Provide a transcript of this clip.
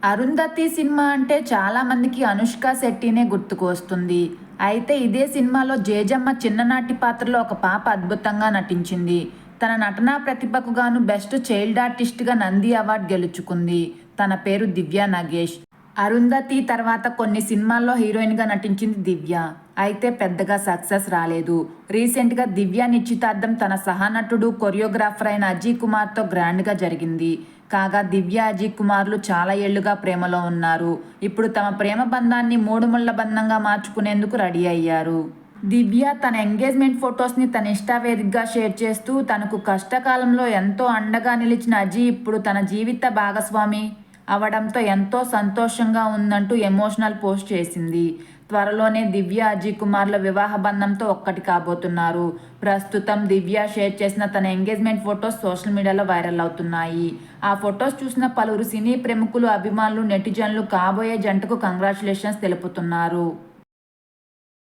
Arundhati cinema అంటే చాలా మందికి అనుష్క శెట్టినే గుర్తుకు వస్తుంది. అయితే ఇదే సినిమాలో జేజమ్మ చిన్ననాటి పాత్రలో ఒక పాప అద్భుతంగా నటించింది. తన నటనా ప్రతిభకు గాను బెస్ట్ చైల్డ్ ఆర్టిస్ట్‌గా నంది అవార్డ్ గెలుచుకుంది. తన పేరు దివ్య నాగేష్. అరుంధతి తర్వాత కొన్ని సినిమాల్లో హీరోయిన్‌గా నటించింది దివ్య. అయితే పెద్దగా సక్సెస్ రాలేదు. రీసెంట్‌గా దివ్య నిశ్చితార్థం తన సహనటుడు, కొరియోగ్రాఫర్ అయిన అజయ్ కుమార్‌తో గ్రాండ్‌గా జరిగింది. కాగా దివ్య, అజయ్ కుమార్లు చాలా ఏళ్లుగా ప్రేమలో ఉన్నారు. ఇప్పుడు తమ ప్రేమ బంధాన్ని మూడు ముళ్ల బంధంగా మార్చుకునేందుకు రెడీ అయ్యారు. దివ్య తన ఎంగేజ్మెంట్ ఫొటోస్ని తన ఇన్స్టా వేదికగా షేర్ చేస్తూ తనకు కష్టకాలంలో ఎంతో అండగా నిలిచిన అజయ్ ఇప్పుడు తన జీవిత భాగస్వామి అవడంతో ఎంతో సంతోషంగా ఉందంటూ ఎమోషనల్ పోస్ట్ చేసింది. త్వరలోనే దివ్య, అజయ్ కుమార్ల వివాహ బంధంతో ఒక్కటి కాబోతున్నారు. ప్రస్తుతం దివ్య షేర్ చేసిన తన ఎంగేజ్మెంట్ ఫొటోస్ సోషల్ మీడియాలో వైరల్ అవుతున్నాయి. ఆ ఫొటోస్ చూసిన పలువురు సినీ ప్రముఖులు, అభిమానులు, నెటిజన్లు కాబోయే జంటకు కంగ్రాచ్యులేషన్స్ తెలుపుతున్నారు.